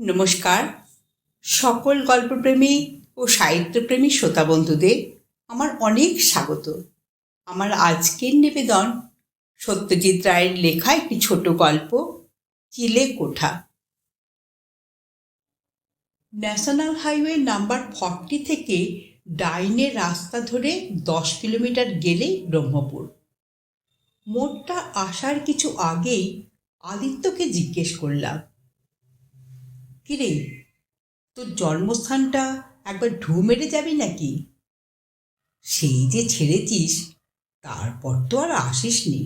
নমস্কার। সকল গল্পপ্রেমী ও সাহিত্যপ্রেমী শ্রোতা বন্ধুদের আমার অনেক স্বাগত। আমার আজকের নিবেদন সত্যজিৎ রায়ের লেখা একটি ছোট গল্প, চিলে কোঠা। ন্যাশনাল হাইওয়ে নাম্বার 40 থেকে ডাইনে রাস্তা ধরে 10 কিলোমিটার গেলেই ব্রহ্মপুর। মোড়টা আসার কিছু আগেই আদিত্যকে জিজ্ঞেস করলাম, কিরে, তোর জন্মস্থানটা একবার ঢু মেরে যাবি নাকি? সেই যে ছেড়েছিস, তারপর তো আর আসিসনি।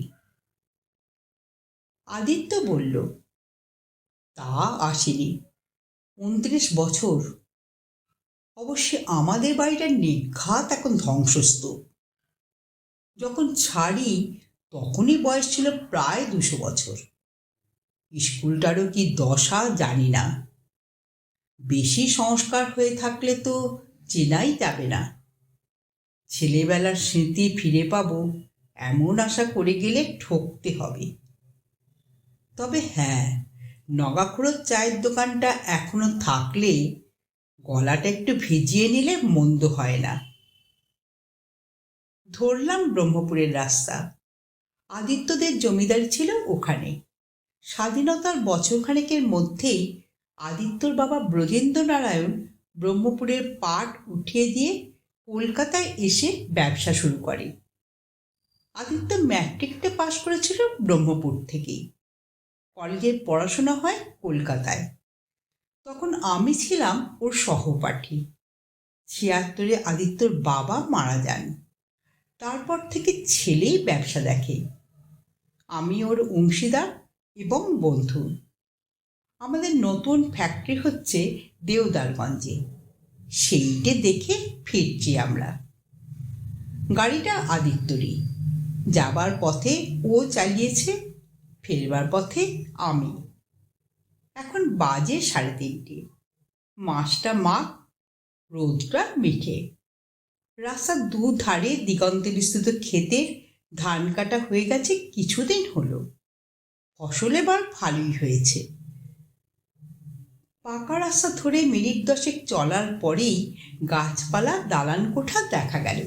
আদিত্য বলল, তা আসিনি, 29 বছর। অবশ্য আমাদের বাড়িটা নিঘাত এখন ধ্বংসস্তূপ। যখন ছাড়ি তখনই বয়স ছিল প্রায় 200 বছর। স্কুলটারও কি দশা জানি না। বেশি সংস্কার হয়ে থাকলে তো চেনাই যাবে না। ছেলেবেলার স্মৃতি ফিরে পাবো এমন আশা করে গেলে ঠকতে হবে। তবে হ্যাঁ, নগাখুড়োর চায়ের দোকানটা এখনো থাকলে গলাটা একটু ভিজিয়ে নিলে মন্দ হয় না। ধরলাম ব্রহ্মপুরের রাস্তা। আদিত্যদের জমিদারি ছিল ওখানে। স্বাধীনতার বছরখানেকের মধ্যেই আদিত্যর বাবা ব্রজেন্দ্র নারায়ণ ব্রহ্মপুরের পাট উঠিয়ে দিয়ে কলকাতায় এসে ব্যবসা শুরু করে। আদিত্য ম্যাট্রিকটা পাশ করেছিল ব্রহ্মপুর থেকেই। কলেজের পড়াশোনা হয় কলকাতায়। তখন আমি ছিলাম ওর সহপাঠী। 76-এ আদিত্যর বাবা মারা যান। তারপর থেকে ছেলেই ব্যবসা দেখে। আমি ওর অংশীদার এবং বন্ধু। আমাদের নতুন ফ্যাক্টরি হচ্ছে দেওদারগঞ্জে। সেইটে দেখে ফিরছি আমরা। গাড়িটা আদিত্যরই। যাবার পথে ও চালিয়েছে, ফেরবার পথে আমি। এখন বাজে 3:30। মাসটা মাঘ, রোদটা মিঠে। রাস্তার দুধারে দিগন্তে বিস্তৃত ক্ষেতের ধান কাটা হয়ে গেছে কিছুদিন হলো। ফসল এবার ভালোই হয়েছে। পাকা রাস্তা ধরে মিনিট 10 চলার পরেই গাছপালা, দালান কোঠা দেখা গেল।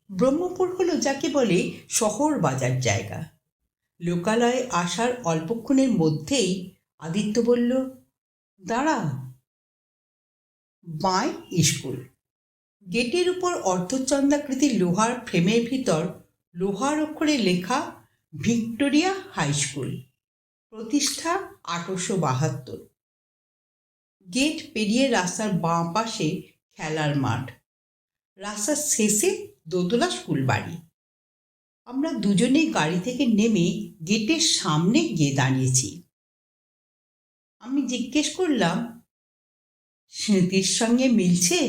ব্রহ্মপুর হলো যাকে বলে শহর বাজার জায়গা। লোকালয়ে আসার অল্পক্ষণের মধ্যেই আদিত্য বলল, দাঁড়া। বাঁয় স্কুল। গেটের উপর অর্ধচন্দ্রাকৃতির লোহার ফ্রেমের ভিতর লোহার অক্ষরে লেখা ভিক্টোরিয়া হাই স্কুল, প্রতিষ্ঠা 1872। গেট পেরিয়ে রাস্তার বাঁ পাশে খেলার মাঠ, রাস্তার শেষে দোতলা স্কুল বাড়ি। আমরা দুজনেই গাড়ি থেকে নেমে গেটের সামনে গিয়ে দাঁড়িয়েছি। আমি জিজ্ঞেস করলাম, স্মৃতির সঙ্গে মিলছে?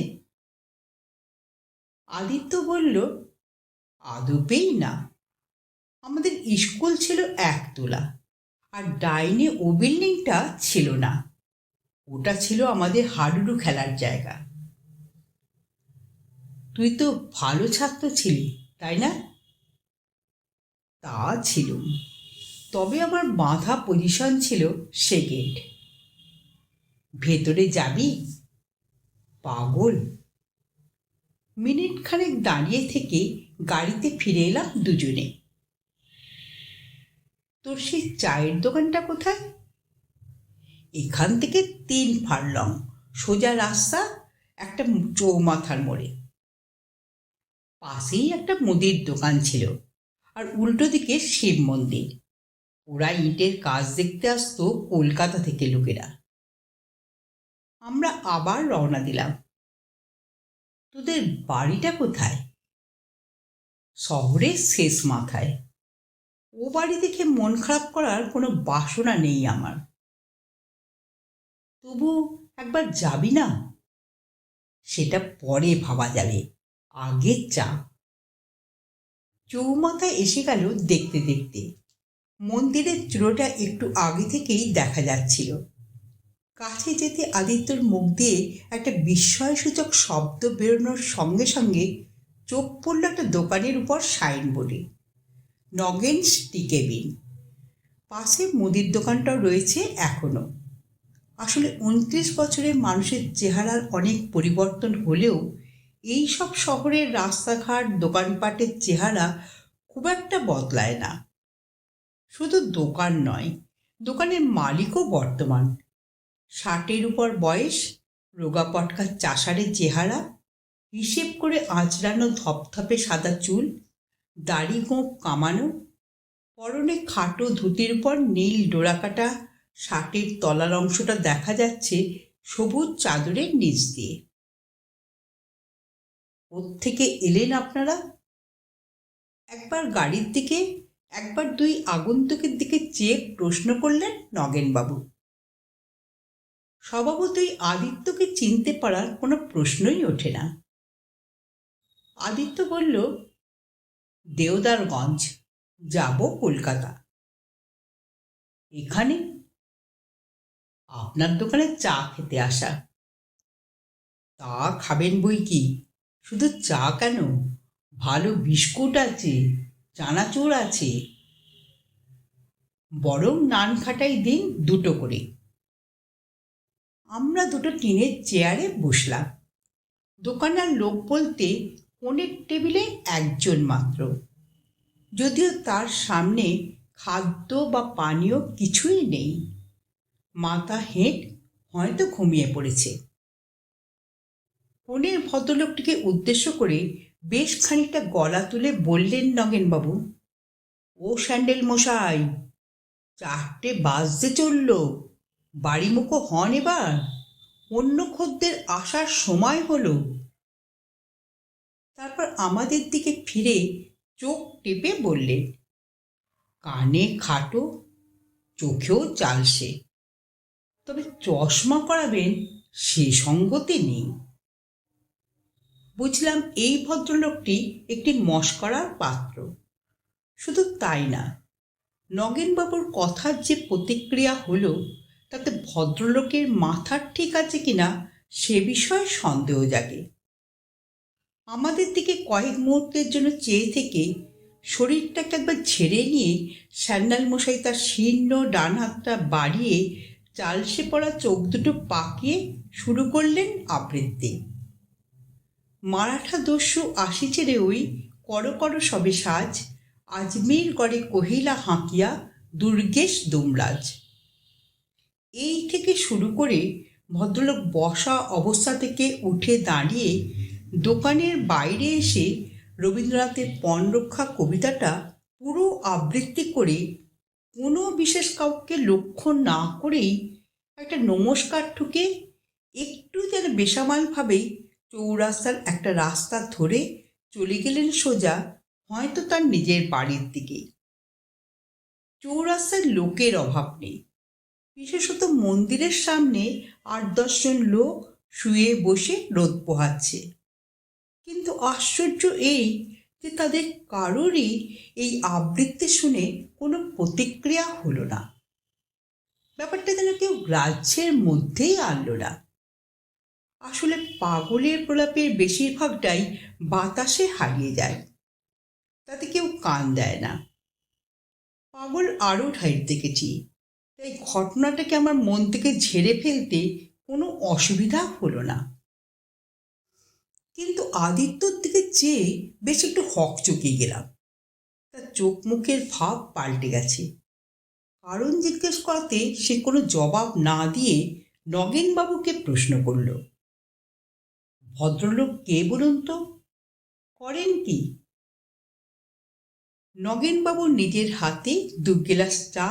আদিত্য বলল, আদপেই না। আমাদের স্কুল ছিল 1 তলা, আর ডাইনে ও বিল্ডিংটা ছিল না। ওটা ছিল আমাদের হাডুডু খেলার জায়গা। তুই তো ভালো ছাত্র ছিলি, তাই না? তা ছিল, তবে আমার বাঁধা পজিশন ছিল সেকেন্ড। ভেতরে যাবি? পাগল। মিনিট খানেক দাঁড়িয়ে থেকে গাড়িতে ফিরে এলাম দুজনে। তোর সেই চায়ের দোকানটা কোথায়? এখান থেকে 3 ফার্লং সোজা রাস্তা, একটা চৌমাথার মোড়ে। পাশেই একটা মুদির দোকান ছিল, আর উল্টো দিকে শিব মন্দির। ওরা ইটের কাজ দেখতে আসতো কলকাতা থেকে লোকেরা। আমরা আবার রওনা দিলাম। তোদের বাড়িটা কোথায়? শহরের শেষ মাথায়। ও বাড়ি দেখে মন খারাপ করার কোনো বাসনা নেই আমার। তবু একবার যাবি না? সেটা পরে ভাবা যাবে, আগে চা। চৌমাথায় এসে গেল দেখতে দেখতে। মন্দিরের চূড়োটা একটু আগে থেকেই দেখা যাচ্ছিল। কাছে যেতে আদিত্যর মুখ দিয়ে একটা বিস্ময়সূচক শব্দ বেরোনোর সঙ্গে সঙ্গে চোখ পড়ল একটা দোকানের উপর সাইনবোর্ডে, নগেনস টি কেবিন। পাশে মুদির দোকানটাও রয়েছে এখনো। আসলে 29 বছরের মানুষের চেহারার অনেক পরিবর্তন হলেও এই সব শহরের রাস্তাঘাট দোকানপাটের চেহারা খুব একটা বদলায় না। শুধু দোকান নয়, দোকানের মালিকও বর্তমান। 60-এর উপর বয়স, রোগা পটকা চাষারের চেহারা, হিসেব করে আঁচড়ানো ধপধপে সাদা চুল, দাড়ি গোঁফ কামানো, পরনে খাটো ধুতির উপর নীল ডোরাকাটা শার্টের তলার অংশটা দেখা যাচ্ছে সবুজ চাদরের নিচ দিয়ে। কোত্থেকে এলেন আপনারা? একবার গাড়ির দিকে, একবার দুই আগন্তুকের দিকে চেয়ে প্রশ্ন করলেন নগেনবাবু। স্বভাবতই আদিত্যকে চিনতে পারার কোনো প্রশ্নই ওঠে না। আদিত্য বলল, দেওদারগঞ্জ, যাব কলকাতা। এখানে? আপনার দোকানে চা খেতে আসা। তা খাবেন বই কি, শুধু চা কেন, ভালো বিস্কুট আছে, চানাচুর আছে। বরং নান খাটাই দিন 2টো করে। আমরা 2টো টিনের চেয়ারে বসলাম। দোকানার লোক বলতে কোণের টেবিলে একজন মাত্র, যদিও তার সামনে খাদ্য বা পানীয় কিছুই নেই। মাথা হেঁট, হয়তো ঘুমিয়ে পড়েছে। কোণের ভদ্রলোকটিকে উদ্দেশ্য করে বেশ খানিকটা গলা তুলে বললেন নগেনবাবু, ও স্যান্ডেল মশাই, 4টে বাজতে চলল, বাড়িমুখো হন এবার, অন্য খদ্দের আসার সময় হলো। তারপর আমাদের দিকে ফিরে চোখ টেপে বললেন, কানে খাটো, চোখেও চালসে, তবে চশমা করাবেন সে সঙ্গতি নেই। বুঝলাম এই ভদ্রলোকটি একটি মশকরার পাত্র। শুধু তাই না, নগেনবাবুর কথার যে প্রতিক্রিয়া হলো তাতে ভদ্রলোকের মাথার ঠিক আছে কিনা সে বিষয়ে সন্দেহ জাগে। আমাদের দিকে কয়েক মুহূর্তের জন্য চেয়ে থেকে শরীরটাকে একবার ঝেড়ে নিয়ে স্যান্ডেল মশাই তার শীর্ণ ডান হাতটা বাড়িয়ে চালসে পড়া চোখ দুটো পাকিয়ে শুরু করলেন আবৃত্তি। মারাঠা দস্যু আসিছে রে ওই, করো করো সবে সাজ, আজমির গড়ে কহিলা হাঁকিয়া দুর্গেশ দুমরাজ। এই থেকে শুরু করে ভদ্রলোক বসা অবস্থা থেকে উঠে দাঁড়িয়ে দোকানের বাইরে এসে রবীন্দ্রনাথের পণরক্ষা কবিতাটা পুরো আবৃত্তি করে কোনো বিশেষ কাউকে লক্ষ্য না করেই একটা নমস্কার ঠুকে একটু যেন বেসামালভাবেই চৌরাস্তার একটা রাস্তা ধরে চলে গেলেন সোজা হয়তো তার নিজের বাড়ির দিকে। চৌরাস্তায় লোকের অভাব নেই, বিশেষত মন্দিরের সামনে 8-10 জন লোক শুয়ে বসে রোদ পোহাচ্ছে। কিন্তু আশ্চর্য এই যে তাদের কারোরই এই আবৃত্তি শুনে কোনো প্রতিক্রিয়া হলো না। ব্যাপারটা যেন কেউ গ্রাহ্যের মধ্যেই আনলো না। আসলে পাগলের প্রলাপের বেশিরভাগটাই বাতাসে হারিয়ে যায়, তাতে কেউ কান দেয় না। পাগল আরও ঠাইর দেখেছি, তাই ঘটনাটাকে আমার মন থেকে ঝেড়ে ফেলতে কোনো অসুবিধা হলো না। কিন্তু আদিত্যর দিকে চেয়ে বেশ একটু হকচকিয়ে গেলাম। তার চোখ মুখের ভাব পাল্টে গেছে। কারণ জিজ্ঞেস করাতে সে কোনো জবাব না দিয়ে নগেনবাবুকে প্রশ্ন করল, ভদ্রলোক কে বলুন তো, করেন কি? নগেনবাবু নিজের হাতে 2 গ্লাস চা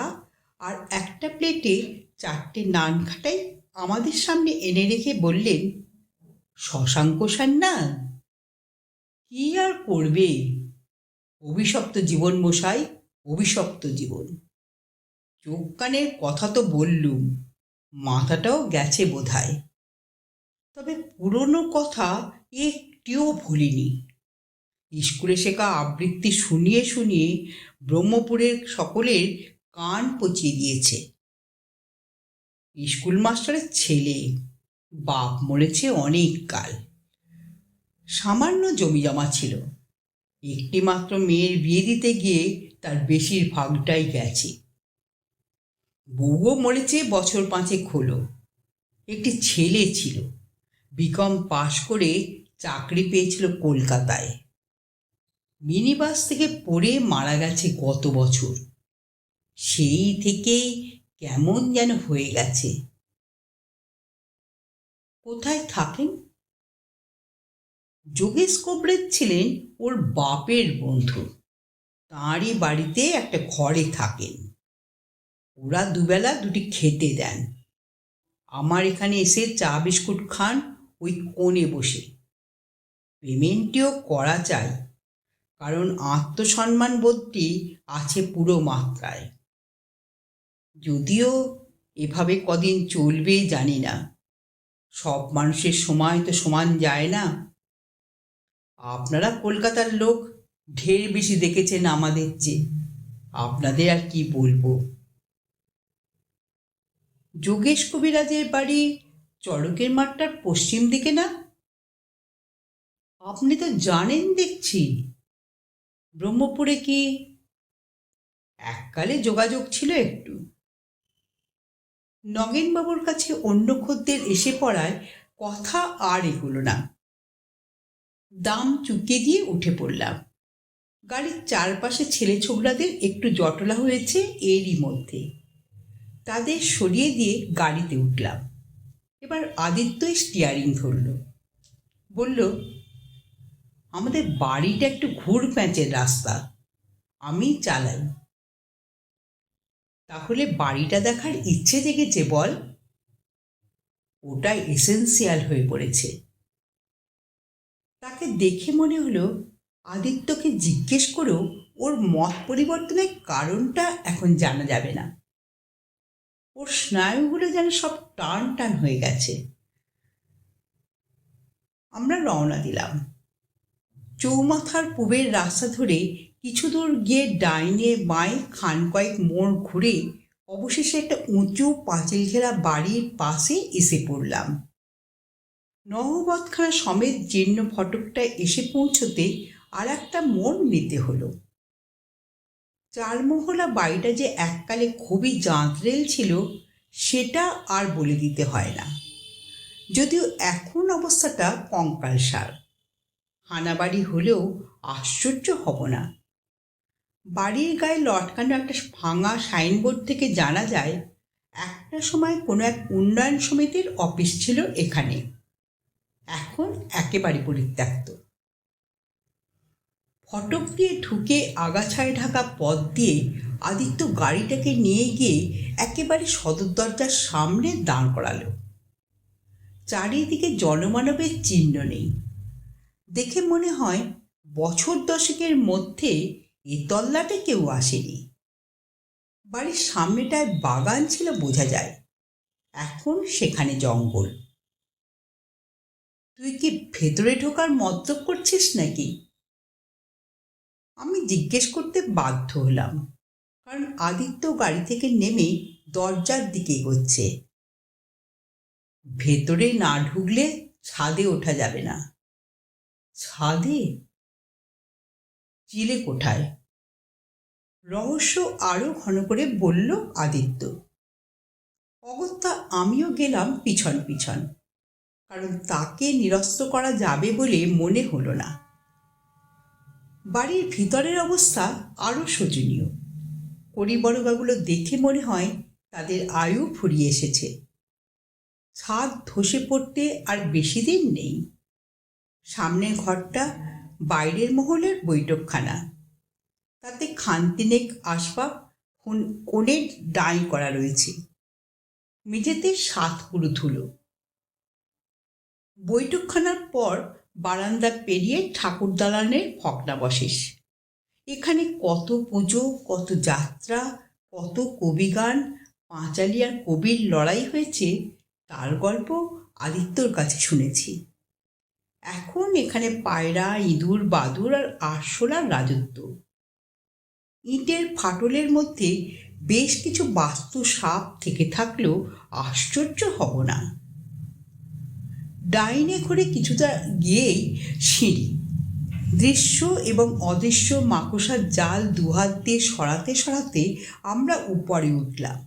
আর একটা প্লেটে 4টে নান খাটাই আমাদের সামনে এনে রেখে বললেন, শশাঙ্ক সান্যাল। কি আর করবে, অভিশপ্ত জীবন মশাই, অভিশপ্ত জীবন। চোখ কানের কথা তো বললুম, মাথাটাও গেছে বোধহয়, তবে পুরনো কথা একটিও ভুলিনি। স্কুলে শেখা আবৃত্তি শুনিয়ে শুনিয়ে ব্রহ্মপুরের সকলের কান পচিয়ে দিয়েছে। স্কুল মাস্টারের ছেলে, বাপ মরেছে অনেক কাল। সামান্য জমি জমা ছিল, একটি মাত্র মেয়ের বিয়ে দিতে গিয়ে তার বেশিরভাগটাই গেছে। বউও মরেছে বছর 5 হলো। একটি ছেলে ছিল, বিকম পাশ করে চাকরি পেয়েছিল কলকাতায়। মিনি বাস থেকে পড়ে মারা গেছে গত বছর। সেই থেকেই কেমন যেন হয়ে গেছে। কোথায় থাকেন? যোগেশ কোবরেজ ছিলেন ওর বাপের বন্ধু। তাঁরই বাড়িতে একটা ঘরে থাকেন। ওরা দুবেলা দুটি খেতে দেন। আমার এখানে এসে চা বিস্কুট খান ওই কোণে বসে। পেমেন্টটিও করা চাই, কারণ আত্মসম্মান বোধটি আছে পুরো মাত্রায়। যদিও এভাবে কদিন চলবে জানি না, সব মানুষের সময় তো সমান যায় না। আপনারা কলকাতার লোক, ঢের বেশি দেখেছেন আমাদের চেয়ে, আপনাদের আর কি বলবো। যোগেশ কবিরাজের বাড়ি চড়কের মাঠটার পশ্চিম দিকে না? আপনি তো জানেন দেখছি। ব্রহ্মপুরে কি এককালে যোগাযোগ ছিল একটু। নগেনবাবুর কাছে অন্য খদ্দের এসে পড়ায় কথা আর এগুলো না। দাম চুকিয়ে দিয়ে উঠে পড়লাম। গাড়ির চারপাশে ছেলে ছোকরাদের একটু জটলা হয়েছে এরই মধ্যে। তাদের সরিয়ে দিয়ে গাড়িতে উঠলাম। এবার আদিত্যই স্টিয়ারিং ধরল। বলল, আমাদের বাড়িটা একটু ঘুর প্যাঁচের রাস্তা, আমি চালাই। তাহলে বাড়িটা দেখার ইচ্ছে জেগেছে বল? ওটা এসেন্সিয়াল হয়ে পড়েছে। তাকে দেখে মনে হলো আদিত্যকে জিজ্ঞেস করেও ওর মত পরিবর্তনের কারণটা এখন জানা যাবে না। ওর স্নায়ুগুলো যেন সব টান টান হয়ে গেছে। আমরা রওনা দিলাম। চৌমাথার পূবের রাস্তা ধরে কিছু দূর গিয়ে ডাইনে বাঁয়ে খান কয়েক মোড় ঘুরে অবশেষে একটা উঁচু পাঁচিল ঘেরা বাড়ির পাশে এসে পড়লাম। নহবতখানা সমেত জীর্ণ ফটকটায় এসে পৌঁছতে আর একটা মোড় নিতে হলো। চারমহলা বাড়িটা যে এককালে খুবই জাঁতরেল ছিল সেটা আর বলে দিতে হয় না, যদিও এখন অবস্থাটা কঙ্কালসার। হানাবাড়ি হলেও আশ্চর্য হব না। বাড়ির গায়ে লটকানো একটা ভাঙা সাইনবোর্ড থেকে জানা যায় একটা সময় কোনো এক উন্নয়ন সমিতির অফিস ছিল এখানে। এখন একেবারে পরিত্যক্ত। ফটক দিয়ে ঢুকে আগাছায় ঢাকা পথ দিয়ে আদিত্য গাড়িটাকে নিয়ে গিয়ে একেবারে সদর দরজার সামনে দাঁড় করালো। চারিদিকে জনমানবের চিহ্ন নেই। দেখে মনে হয় বছর দশেকের মধ্যে এ তল্লাটে কেউ আসেনি। বাড়ির সামনেটায় বাগান ছিল বোঝা যায়, এখন সেখানে জঙ্গল। তুই কি ভেতরে ঢোকার মতলব করছিস নাকি? আমি জিজ্ঞেস করতে বাধ্য হলাম, কারণ আদিত্য গাড়ি থেকে নেমে দরজার দিকে এগোচ্ছে। ভেতরে না ঢুকলে ছাদে ওঠা যাবে না। ছাদে? চিলে কোঠায়? রহস্য আরো ঘন করে বলল আদিত্য। অগত্যা আমিও গেলাম পিছন পিছন, কারণ তাকে নিরস্ত করা যাবে বলে মনে হলো না। বাড়ির ভিতরের অবস্থা আরও শোচনীয়। পরিবর্গগুলো দেখে মনে হয় তাদের আয়ু ফুরিয়ে এসেছে। ছাদ ধসে পড়তে আর বেশি দিন নেই। সামনের ঘরটা বাইরের মহলের বৈঠকখানা, তাতে খানতিনেক আসবাব কোণে ডাই করা রয়েছে। মেঝেতে 7 পুরু ধুলো। বৈঠকখানার পর বারান্দা পেরিয়ে ঠাকুর দালানের ভগ্নাবশেষ। এখানে কত পুজো, কত যাত্রা, কত কবিগান, পাঁচালী আর কবির লড়াই হয়েছে তার গল্প আদিত্যর কাছে শুনেছি। এখন এখানে পায়রা, ইঁদুর, বাদুর আর আরশোলার রাজত্ব। ইটের ফাটলের মধ্যে বেশ কিছু বাস্তু সাপ থেকে থাকলেও আশ্চর্য হব না। ডাইনে ঘুরে কিছুটা গিয়েই সিঁড়ি। দৃশ্য এবং অদৃশ্য মাকড়সার জাল দুহাত দিয়ে সরাতে সরাতে আমরা উপরে উঠলাম।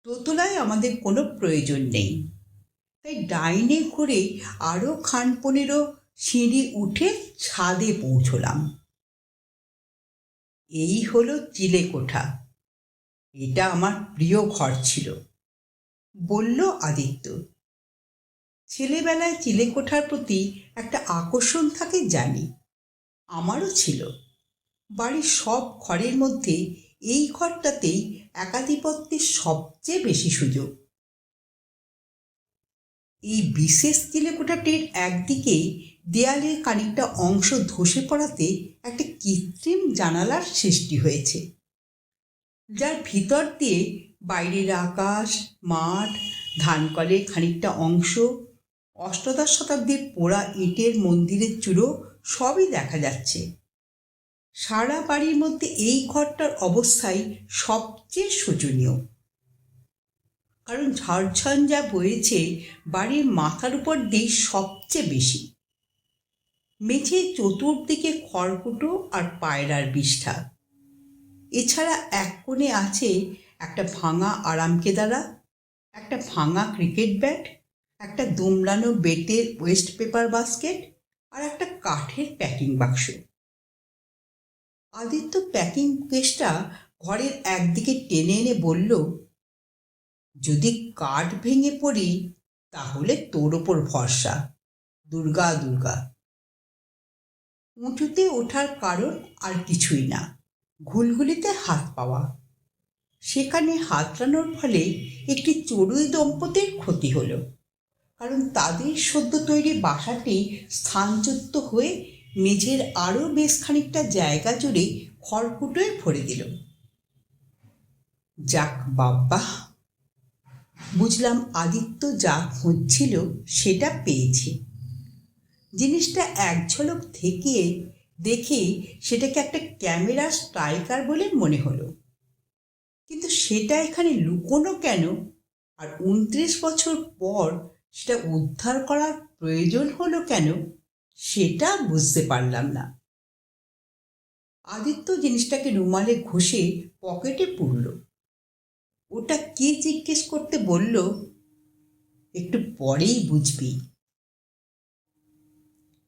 দোতলায় আমাদের কোনো প্রয়োজন নেই, তাই ডাইনে ঘুরে আরও খান 15 সিঁড়ি উঠে ছাদে পৌঁছলাম। এই হলো চিলেকোঠা। এটা আমার প্রিয় ঘর ছিল, বলল আদিত্য। ছেলেবেলায় চিলেকোঠার প্রতি একটা আকর্ষণ থাকে জানি, আমারও ছিল। বাড়ির সব ঘরের মধ্যে এই ঘরটাতেই একাধিপত্যের সবচেয়ে বেশি সুযোগ। এই বিশেষ চিলেকোঠাটির একদিকে দেয়ালের খানিকটা অংশ ধসে পড়াতে একটা কৃত্রিম জানালার সৃষ্টি হয়েছে, যার ভিতর দিয়ে বাইরের আকাশ, মাঠ, ধানকলের খানিকটা অংশ, অষ্টাদশ শতাব্দীর পোড়া ইটের মন্দিরের চূড়ো সবই দেখা যাচ্ছে। সারা বাড়ির মধ্যে এই ঘরটার অবস্থাই সবচেয়ে শোচনীয়, কারণ ঝড়ঝঞ্ঝা বয়েছে বাড়ির মাথার উপর দিয়ে সবচেয়ে বেশি। মেঝে চতুর্দিকে খড়কুটো আর পায়রার বিষ্ঠা। এছাড়া এক কোণে আছে একটা ভাঙা আরামকেদারা, একটা ভাঙা ক্রিকেট ব্যাট, একটা দুমড়ানো বেতের ওয়েস্ট পেপার বাস্কেট আর একটা কাঠের প্যাকিং বাক্স। আদিত্য প্যাকিং কেসটা ঘরের একদিকে টেনে এনে বলল, যদি কাঠ ভেঙে পড়ি তাহলে তোর ওপর ভরসা, দুর্গা দুর্গা। উঁচুতে ওঠার কারণ আর কিছুই না, ঘুলঘুলিতে হাত পাওয়া। সেখানে হাতড়ানোর ফলে একটি চড়ুই দম্পতির ক্ষতি হলো, কারণ তাদের সদ্য তৈরি বাসাটি স্থানচ্যুত হয়ে মেঝের আরও বেশ খানিকটা জায়গা জুড়ে খড়কুটোয় ভরে দিল। যাক বাবা, বুঝলাম আদিত্য যা খুঁজছিল সেটা পেয়েছে। জিনিসটা এক ঝলক থেকে দেখে সেটাকে একটা ক্যামেরা স্ট্রাইকার বলে মনে হলো, কিন্তু সেটা এখানে লুকোনো কেন, আর 29 বছর পর সেটা উদ্ধার করার প্রয়োজন হলো কেন, সেটা বুঝতে পারলাম না। আদিত্য জিনিসটাকে রুমালে ঘষে পকেটে পুরল। ওটা কি জিজ্ঞেস করতে বলল, একটু পরেই বুঝবি।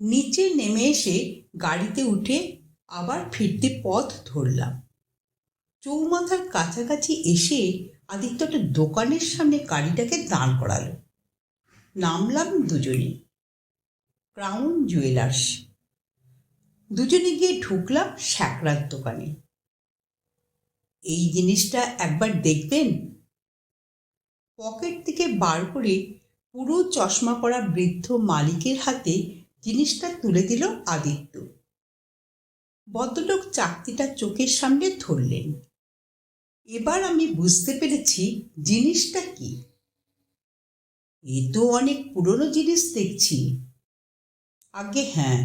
নিচে নেমে এসে গাড়িতে উঠে আবার ফিরতে পথ ধরলাম। চৌমাথার কাছাকাছি এসে আদিত্য একটা দোকানের সামনে গাড়িটাকে দাঁড় করালো। নামলাম দুজনে, ক্রাউন জুয়েলার্স। দুজনে গিয়ে ঢুকলাম শ্যাকরার দোকানে। এই জিনিসটা একবার দেখবেন, পকেট থেকে বার করে পুরো চশমা পরা বৃদ্ধ মালিকের হাতে জিনিসটা তুলে দিল আদিত্য। ভদ্রলোক চাকতিটা চোখের সামনে ধরলেন। এবার আমি বুঝতে পেরেছি জিনিসটা কি। এ তো অনেক পুরনো জিনিস দেখছি। আগে হ্যাঁ,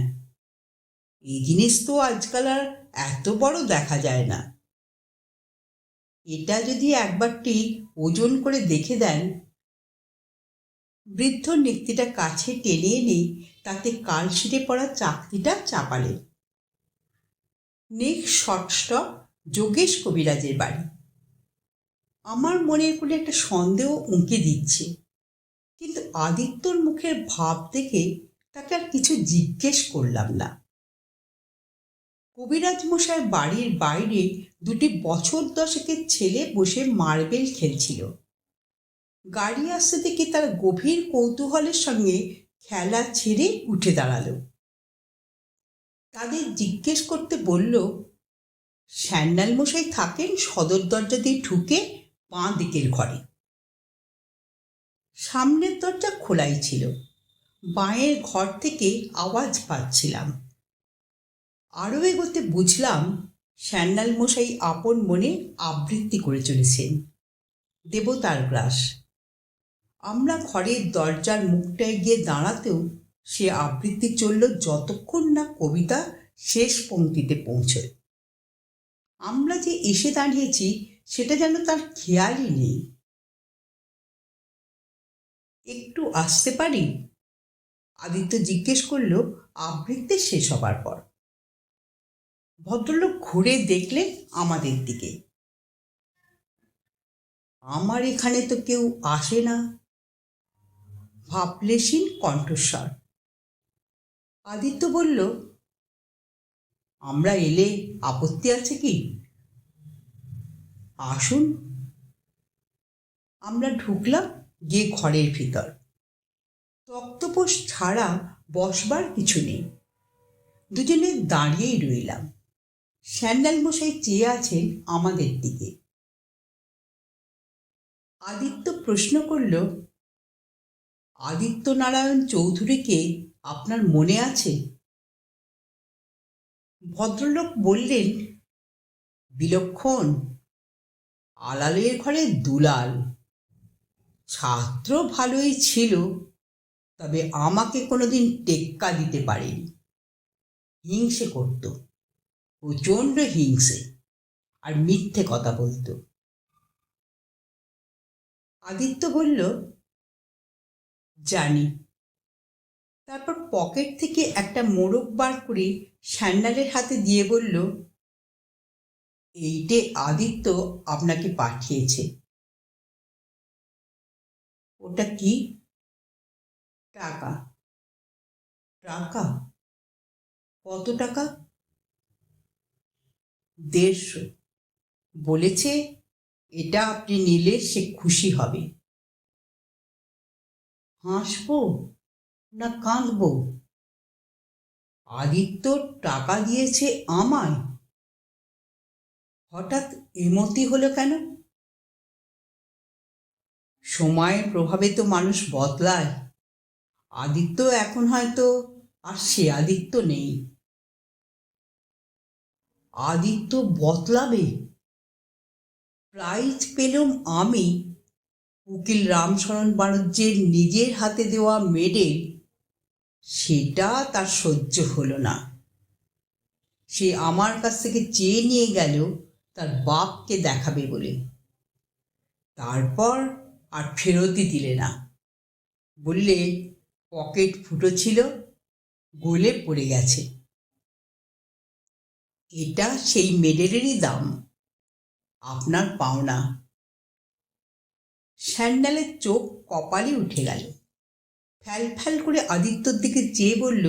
এই জিনিস তো আজকাল আর এত বড় দেখা যায় না। এটা যদি একবারটি ওজন করে দেখে দেন। বৃদ্ধ নেকটিটা কাছে টেনে এনে তাতে কালশিটে পড়া চাকতিটা চাপালেন। নেক্সট শর্ট স্টপ যোগেশ কবিরাজের বাড়ি। আমার মনের কোণে একটা সন্দেহ উঁকে দিচ্ছে, কিন্তু আদিত্যর মুখের ভাব দেখে তাকে আর কিছু জিজ্ঞেস করলাম না। কবিরাজ মশাই বাড়ির বাইরে দুটি বছর 10-এর ছেলে বসে মার্বেল খেলছিল। গাড়ি আসতে দেখে তার গভীর কৌতূহলের সঙ্গে খেলা ছেড়ে উঠে দাঁড়ালো। তাদের জিজ্ঞেস করতে বলল, স্যান্ডাল মশাই থাকেন সদর দরজা দিয়ে ঢুকে বাঁ দিকের ঘরে। সামনের দরজা খোলাই ছিল, বাঁয়ের ঘর থেকে আওয়াজ পাচ্ছিলাম। আরও এগোতে বুঝলাম স্যান্ডাল মশাই আপন মনে আবৃত্তি করে চলেছেন, দেবতার গ্রাস। আমরা ঘরের দরজার মুখটায় গিয়ে দাঁড়াতেও সে আবৃত্তি চলল যতক্ষণ না কবিতা শেষ পংক্তিতে পৌঁছয়। আমরা যে এসে দাঁড়িয়েছি সেটা যেন তার খেয়ালই নেই। একটু আসতে পারি? আদিত্য জিজ্ঞেস করল আবৃত্তি শেষ হবার পর। ভদ্রলোক ঘুরে দেখলেন আমাদের দিকে। আমার এখানে তো কেউ আসে না। ভাবলেশীন কণ্ঠস্বর। আদিত্য বলল, আমরা এলে আপত্তি আছে কি? আসুন। আমরা ঢুকলাম গিয়ে ঘরের ভিতর। তক্তপোষ ছাড়া বসবার কিছু নেই। দুজনে দাঁড়িয়েই রইলাম। স্যান্ডাল মশাই চেয়ে আছেন আমাদের দিকে। আদিত্য প্রশ্ন করল, আদিত্যনারায়ণ চৌধুরীকে আপনার মনে আছে? ভদ্রলোক বললেন, বিলক্ষণ, আলালের ঘরে দুলাল। ছাত্র ভালোই ছিল, তবে আমাকে কোনোদিন টেক্কা দিতে পারেনি। হিংসে করত, প্রচণ্ড হিংসে, আর মিথ্যে কথা বলতো। আদিত্য বলল, জানি। তারপর পকেট থেকে একটা মোড়ক বার করে স্যান্ডালের হাতে দিয়ে বলল, এইটে আদিত্য আপনাকে পাঠিয়েছে। ওটা কি? টাকা। টাকা? কত টাকা? 150। বলেছে এটা আপনি নিলে সে খুশি হবে। হাসবো না কাঁদবো? আদিত্য টাকা দিয়েছে আমায়? হঠাৎ এমতি হলো কেন? সময়ের প্রভাবে তো মানুষ বদলায়। আদিত্য এখন হয়তো আর সে আদিত্য নেই। আদিত্য বদলাবে? প্রাইজ পেলুম আমি, উকিল রামশরণ বাণিজ্যের নিজের হাতে দেওয়া মেডেল। সেটা তার সহ্য হলো না। সে আমার কাছ থেকে চেয়ে নিয়ে গেল তার বাপকে দেখাবে বলে। তারপর আর ফেরতই দিলে না। বললে পকেট ফুটো ছিল, গলে পড়ে গেছে। এটা সেই মেডেলেরই দাম, আপনার পাওনা। স্যান্ডালের চোখ কপালে উঠে গেল। ফ্যাল ফ্যাল করে আদিত্যর দিকে চেয়ে বলল,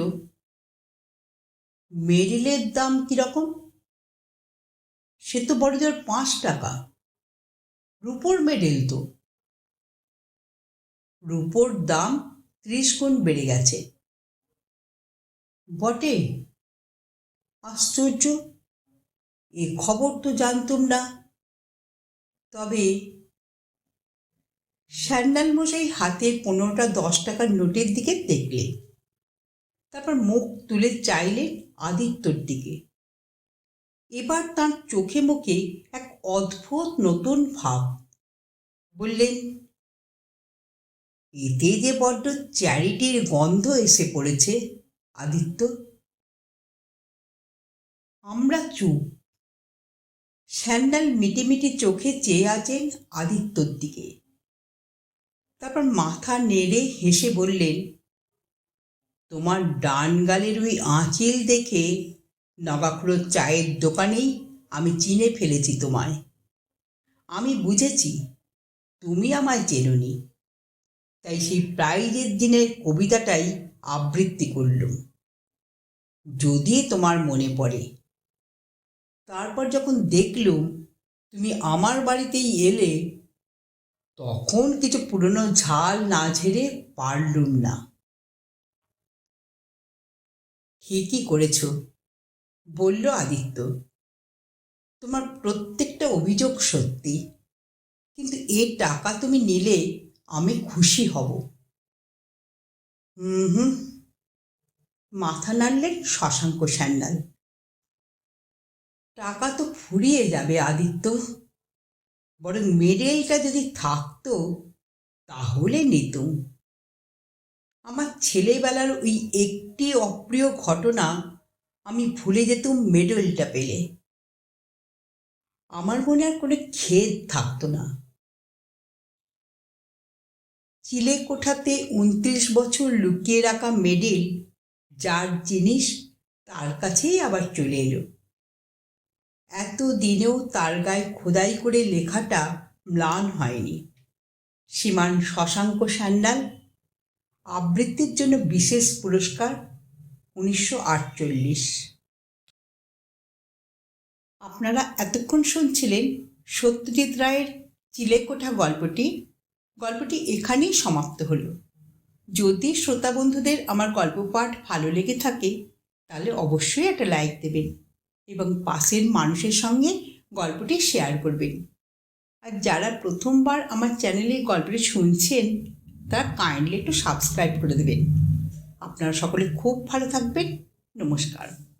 মেডেলের দাম কীরকম? সে তো বড় জোর 5 টাকা। রূপোর মেডেল তো। রূপোর দাম 30 গুণ বেড়ে গেছে। বটে? আশ্চর্য, এ খবর তো জানতুম না। তবে স্যান্ডাল মশাই হাতের 15টা 10 টাকার নোটের দিকে দেখলে। তারপর মুখ তুলে চাইলেন আদিত্যর দিকে। এবার তার চোখে মুখে এক অদ্ভুত নতুন ভাব। বললেন, এতে যে বড্ড চ্যারিটির গন্ধ এসে পড়েছে আদিত্য। আমরা চুপ। স্যান্ডাল মিটিমিটি চোখে চেয়ে আছেন আদিত্যর দিকে। তারপর মাথা নেড়ে হেসে বললেন, তোমার ডান গালের ওই আঁচিল দেখে নগাখুড়োর চায়ের দোকানেই আমি চিনে ফেলেছি তোমায়। আমি বুঝেছি তুমি আমায় চেনোনি, তাই সেই প্রাইজের দিনের কবিতাটাই আবৃত্তি করলুম, যদি তোমার মনে পড়ে। তারপর যখন দেখলুম তুমি আমার বাড়িতেই এলে, তখন কিছু পুরনো ঝাল না ঝেড়ে পারলুম না। ঠিকই করেছ, বলল আদিত্য। তোমার প্রত্যেকটা অভিযোগ সত্যি, কিন্তু এ টাকা তুমি নিলে আমি খুশি হব। হুম, মাথা নাড়লেন শশাঙ্ক স্যান্ডাল। টাকা তো ফুরিয়ে যাবে আদিত্য, বরং মেডেলটা যদি থাকতো তাহলে নিতুম। আমার ছেলেবেলার ওই একটি অপ্রিয় ঘটনা আমি ভুলে যেতুম মেডেলটা পেলে। আমার মনে আর কোনো খেদ থাকতো না। চিলেকোঠাতে 29 বছর লুকিয়ে রাখা মেডেল, যার জিনিস তার কাছেই আবার চলে এলো। এত দিনেও তার গায়ে খোদাই করে লেখাটা ম্লান হয়নি। শ্রীমান শশাঙ্ক স্যান্যাল, আবৃত্তির জন্য বিশেষ পুরস্কার 1948। আপনারা এতক্ষণ শুনছিলেন সত্যজিৎ রায়ের চিলেকোঠা গল্পটি এখানেই সমাপ্ত হলো। যদি শ্রোতা বন্ধুদের আমার গল্প পাঠ ভালো লেগে থাকে তাহলে অবশ্যই একটা লাইক দেবেন এবং পাশের মানুষের সঙ্গে গল্পটি শেয়ার করবেন। আর যারা প্রথমবার আমার চ্যানেলে গল্পটি শুনছেন তারা কাইন্ডলি একটু সাবস্ক্রাইব করে দেবেন। আপনারা সকলে খুব ভালো থাকবেন। নমস্কার।